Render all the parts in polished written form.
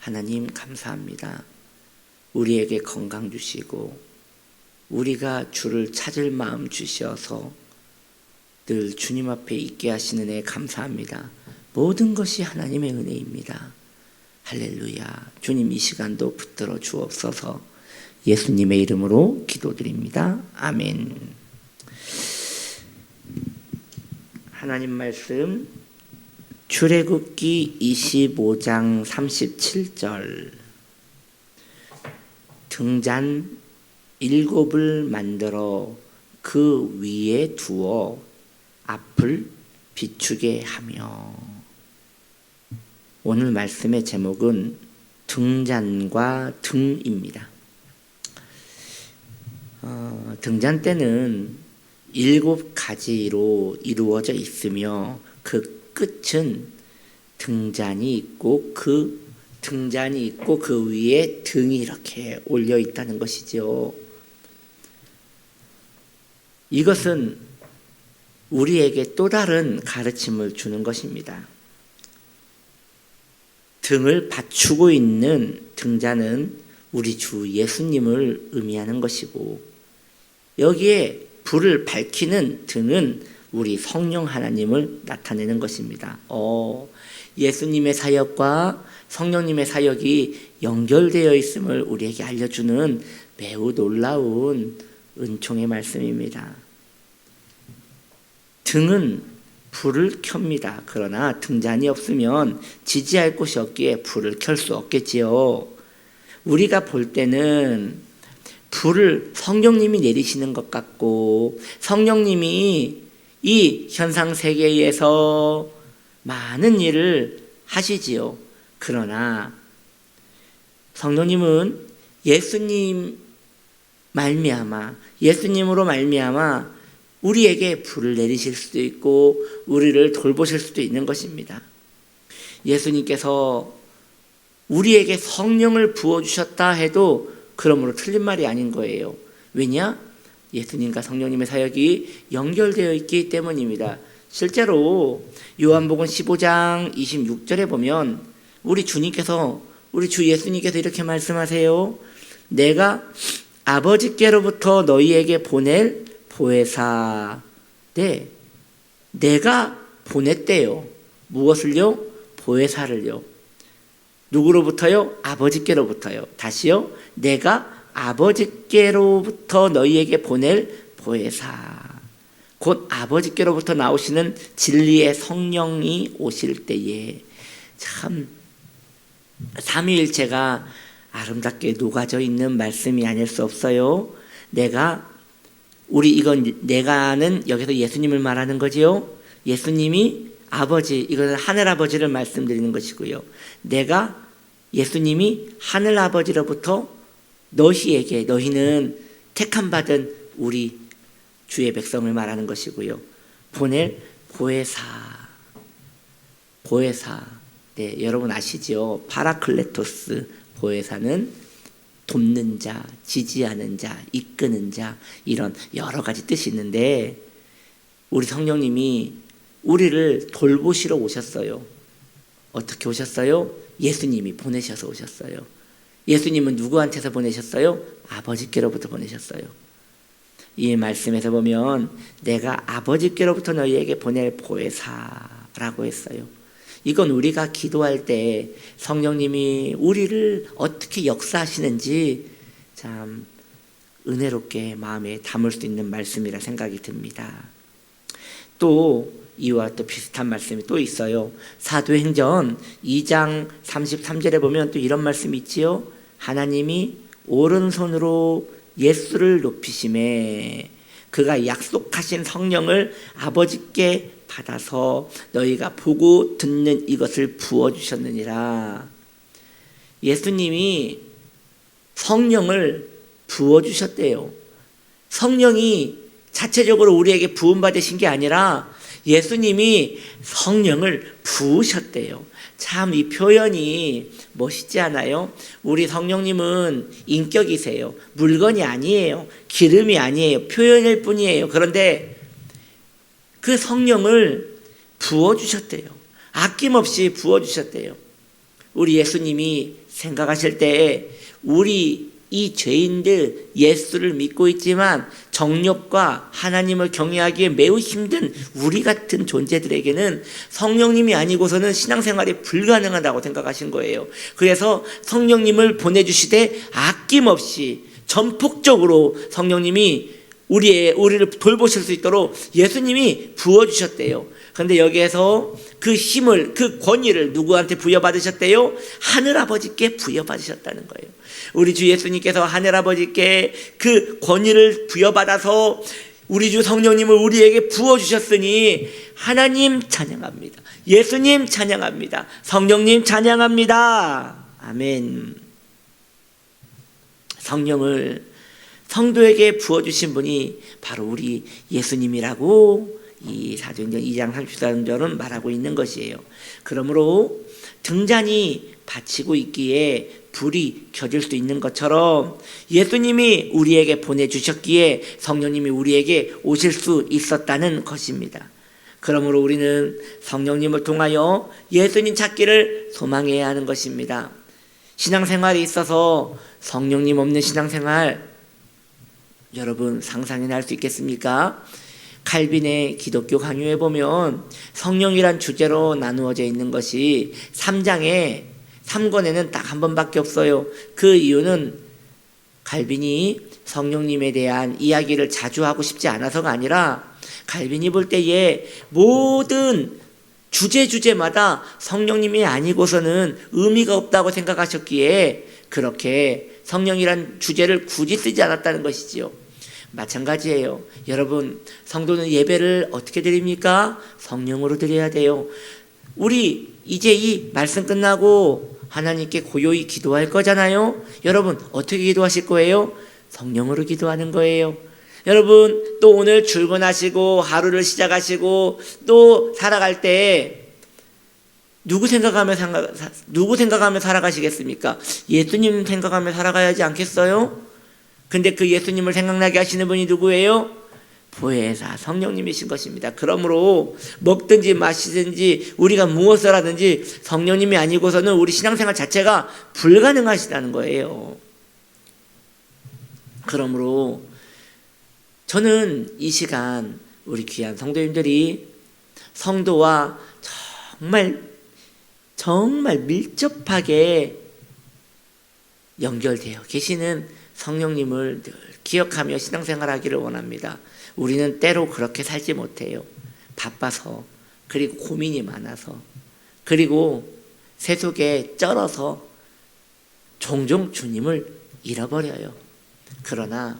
하나님 감사합니다. 우리에게 건강 주시고 우리가 주를 찾을 마음 주셔서 늘 주님 앞에 있게 하시는 애 감사합니다. 모든 것이 하나님의 은혜입니다. 할렐루야. 주님 이 시간도 붙들어 주옵소서. 예수님의 이름으로 기도드립니다. 아멘. 하나님 말씀 출애굽기 25장 37절 등잔 7을 만들어 그 위에 두어 앞을 비추게 하며. 오늘 말씀의 제목은 등잔과 등입니다. 등잔대는 7가지로 이루어져 있으며 그 끝은 등잔이 있고 그 위에 등이 이렇게 올려 있다는 것이죠. 이것은 우리에게 또 다른 가르침을 주는 것입니다. 등을 받추고 있는 등잔은 우리 주 예수님을 의미하는 것이고, 여기에 불을 밝히는 등은 우리 성령 하나님을 나타내는 것입니다. 예수님의 사역과 성령님의 사역이 연결되어 있음을 우리에게 알려주는 매우 놀라운 은총의 말씀입니다. 등은 불을 켭니다. 그러나 등잔이 없으면 지지할 곳이 없기에 불을 켤 수 없겠지요. 우리가 볼 때는 불을 성령님이 내리시는 것 같고, 성령님이 이 현상 세계에서 많은 일을 하시지요. 그러나 성령님은 예수님으로 말미암아 우리에게 불을 내리실 수도 있고 우리를 돌보실 수도 있는 것입니다. 예수님께서 우리에게 성령을 부어주셨다 해도 그러므로 틀린 말이 아닌 거예요. 왜냐? 예수님과 성령님의 사역이 연결되어 있기 때문입니다. 실제로 요한복음 15장 26절에 보면 우리 주 예수님께서 이렇게 말씀하세요. 내가 아버지께로부터 너희에게 보낼 보혜사. 네, 내가 보냈대요. 무엇을요? 보혜사를요. 누구로부터요? 아버지께로부터요. 다시요. 내가 아버지께로부터 너희에게 보낼 보혜사. 곧 아버지께로부터 나오시는 진리의 성령이 오실 때에 참 삼위일체가 아름답게 녹아져 있는 말씀이 아닐 수 없어요. 내가는 여기서 예수님을 말하는 거지요. 예수님이 아버지, 이것은 하늘아버지를 말씀드리는 것이고요. 예수님이 하늘아버지로부터 너희는 택함받은 우리 주의 백성을 말하는 것이고요. 보낼 보혜사. 네, 여러분 아시죠? 파라클레토스 보혜사는 돕는 자, 지지하는 자, 이끄는 자, 이런 여러 가지 뜻이 있는데 우리 성령님이 우리를 돌보시러 오셨어요. 어떻게 오셨어요? 예수님이 보내셔서 오셨어요. 예수님은 누구한테서 보내셨어요? 아버지께로부터 보내셨어요. 이 말씀에서 보면 내가 아버지께로부터 너희에게 보낼 보혜사라고 했어요. 이건 우리가 기도할 때 성령님이 우리를 어떻게 역사하시는지 참 은혜롭게 마음에 담을 수 있는 말씀이라 생각이 듭니다. 또 이와 또 비슷한 말씀이 또 있어요. 사도행전 2장 33절에 보면 또 이런 말씀이 있지요. 하나님이 오른손으로 예수를 높이심에 그가 약속하신 성령을 아버지께 받아서 너희가 보고 듣는 이것을 부어주셨느니라. 예수님이 성령을 부어주셨대요. 성령이 자체적으로 우리에게 부음받으신 게 아니라 예수님이 성령을 부으셨대요. 참 이 표현이 멋있지 않아요? 우리 성령님은 인격이세요. 물건이 아니에요. 기름이 아니에요. 표현일 뿐이에요. 그런데 그 성령을 부어주셨대요. 아낌없이 부어주셨대요. 우리 예수님이 생각하실 때 우리 이 죄인들 예수를 믿고 있지만 정욕과 하나님을 경외하기에 매우 힘든 우리 같은 존재들에게는 성령님이 아니고서는 신앙생활이 불가능하다고 생각하신 거예요. 그래서 성령님을 보내주시되 아낌없이 전폭적으로 성령님이 우리를 돌보실 수 있도록 예수님이 부어주셨대요. 그런데 여기에서 그 힘을, 그 권위를 누구한테 부여받으셨대요? 하늘아버지께 부여받으셨다는 거예요. 우리 주 예수님께서 하늘아버지께 그 권위를 부여받아서 우리 주 성령님을 우리에게 부어주셨으니 하나님 찬양합니다. 예수님 찬양합니다. 성령님 찬양합니다. 아멘. 성령을 성도에게 부어주신 분이 바로 우리 예수님이라고 이 사도행전 2장 34절은 말하고 있는 것이에요. 그러므로 등잔이 받치고 있기에 불이 켜질 수 있는 것처럼 예수님이 우리에게 보내주셨기에 성령님이 우리에게 오실 수 있었다는 것입니다. 그러므로 우리는 성령님을 통하여 예수님 찾기를 소망해야 하는 것입니다. 신앙생활에 있어서 성령님 없는 신앙생활 여러분 상상이나 할 수 있겠습니까? 칼빈의 기독교 강요에 보면 성령이란 주제로 나누어져 있는 것이 3장에 3권에는 딱 한 번밖에 없어요. 그 이유는 칼빈이 성령님에 대한 이야기를 자주 하고 싶지 않아서가 아니라 칼빈이 볼 때에 모든 주제마다 성령님이 아니고서는 의미가 없다고 생각하셨기에 그렇게 성령이란 주제를 굳이 쓰지 않았다는 것이지요. 마찬가지예요. 여러분, 성도는 예배를 어떻게 드립니까? 성령으로 드려야 돼요. 우리 이제 이 말씀 끝나고 하나님께 고요히 기도할 거잖아요. 여러분, 어떻게 기도하실 거예요? 성령으로 기도하는 거예요. 여러분, 또 오늘 출근하시고 하루를 시작하시고 또 살아갈 때 누구 생각하며 살아가시겠습니까? 예수님 생각하며 살아가야지 않겠어요? 근데 그 예수님을 생각나게 하시는 분이 누구예요? 보혜사 성령님이신 것입니다. 그러므로 먹든지 마시든지 우리가 무엇을 하든지 성령님이 아니고서는 우리 신앙생활 자체가 불가능하시다는 거예요. 그러므로 저는 이 시간 우리 귀한 성도님들이 성도와 정말 밀접하게 연결되어 계시는 성령님을 늘 기억하며 신앙생활하기를 원합니다. 우리는 때로 그렇게 살지 못해요. 바빠서, 그리고 고민이 많아서, 그리고 세속에 쩔어서 종종 주님을 잃어버려요. 그러나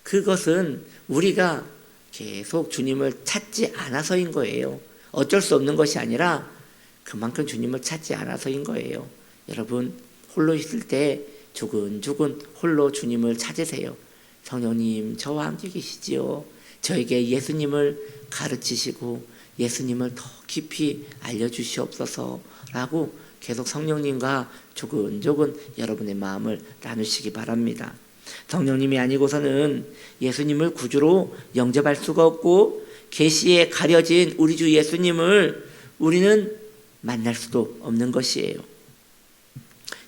그것은 우리가 계속 주님을 찾지 않아서인 거예요. 어쩔 수 없는 것이 아니라 그만큼 주님을 찾지 않아서인 거예요. 여러분, 홀로 있을 때 조근조근 홀로 주님을 찾으세요. 성령님, 저와 함께 계시지요. 저에게 예수님을 가르치시고 예수님을 더 깊이 알려주시옵소서라고 계속 성령님과 조근조근 여러분의 마음을 나누시기 바랍니다. 성령님이 아니고서는 예수님을 구주로 영접할 수가 없고 계시에 가려진 우리 주 예수님을 우리는 만날 수도 없는 것이에요.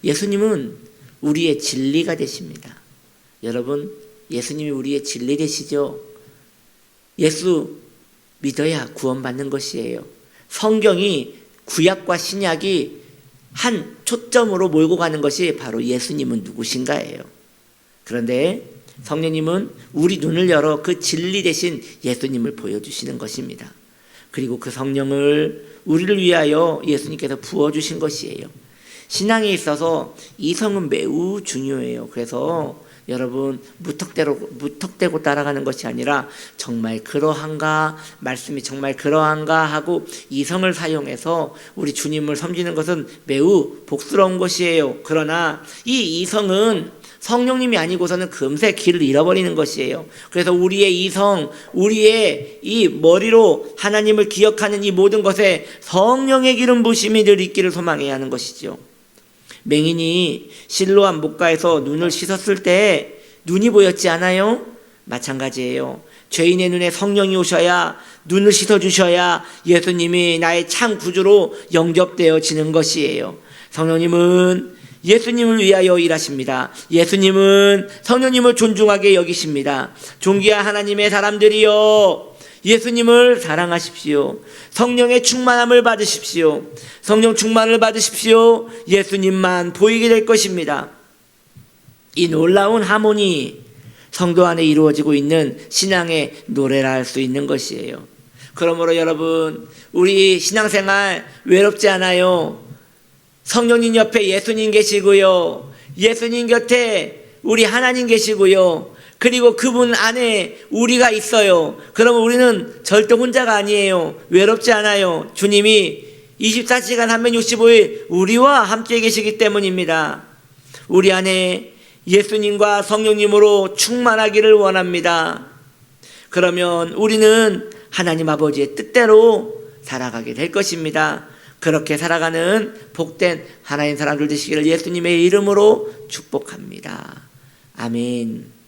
예수님은 우리의 진리가 되십니다. 여러분, 예수님이 우리의 진리 되시죠? 예수 믿어야 구원받는 것이에요. 성경이 구약과 신약이 한 초점으로 몰고 가는 것이 바로 예수님은 누구신가예요. 그런데 성령님은 우리 눈을 열어 그 진리 대신 예수님을 보여주시는 것입니다. 그리고 그 성령을 우리를 위하여 예수님께서 부어주신 것이에요. 신앙에 있어서 이성은 매우 중요해요. 그래서 여러분, 무턱대고 따라가는 것이 아니라 정말 그러한가, 말씀이 정말 그러한가 하고 이성을 사용해서 우리 주님을 섬기는 것은 매우 복스러운 것이에요. 그러나 이 이성은 성령님이 아니고서는 금세 길을 잃어버리는 것이에요. 그래서 우리의 이성, 우리의 이 머리로 하나님을 기억하는 이 모든 것에 성령의 기름 부심이 늘 있기를 소망해야 하는 것이죠. 맹인이 실로암 목가에서 눈을 씻었을 때 눈이 보였지 않아요? 마찬가지예요. 죄인의 눈에 성령이 오셔야, 눈을 씻어주셔야 예수님이 나의 참 구주로 영접되어지는 것이에요. 성령님은 예수님을 위하여 일하십니다. 예수님은 성령님을 존중하게 여기십니다. 존귀한 하나님의 사람들이여, 예수님을 사랑하십시오. 성령의 충만함을 받으십시오. 성령 충만을 받으십시오. 예수님만 보이게 될 것입니다. 이 놀라운 하모니, 성도 안에 이루어지고 있는 신앙의 노래라 할 수 있는 것이에요. 그러므로 여러분, 우리 신앙생활 외롭지 않아요. 성령님 옆에 예수님 계시고요, 예수님 곁에 우리 하나님 계시고요, 그리고 그분 안에 우리가 있어요. 그러면 우리는 절대 혼자가 아니에요. 외롭지 않아요. 주님이 24시간 365일 우리와 함께 계시기 때문입니다. 우리 안에 예수님과 성령님으로 충만하기를 원합니다. 그러면 우리는 하나님 아버지의 뜻대로 살아가게 될 것입니다. 그렇게 살아가는 복된 하나님 사람들 되시기를 예수님의 이름으로 축복합니다. 아멘.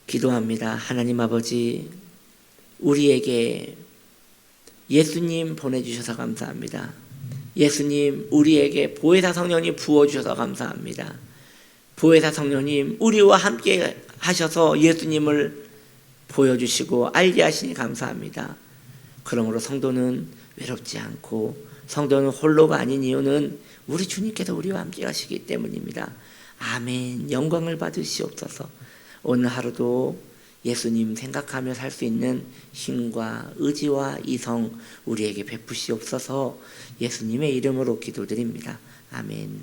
기도합니다. 하나님 아버지, 우리에게 예수님 보내주셔서 감사합니다. 예수님, 우리에게 보혜사 성령님 부어주셔서 감사합니다. 보혜사 성령님, 우리와 함께 하셔서 예수님을 보여주시고 알게 하시니 감사합니다. 그러므로 성도는 외롭지 않고 성도는 홀로가 아닌 이유는 우리 주님께서 우리와 함께 하시기 때문입니다. 아멘. 영광을 받으시옵소서. 오늘 하루도 예수님 생각하며 살 수 있는 힘과 의지와 이성 우리에게 베푸시옵소서. 예수님의 이름으로 기도드립니다. 아멘.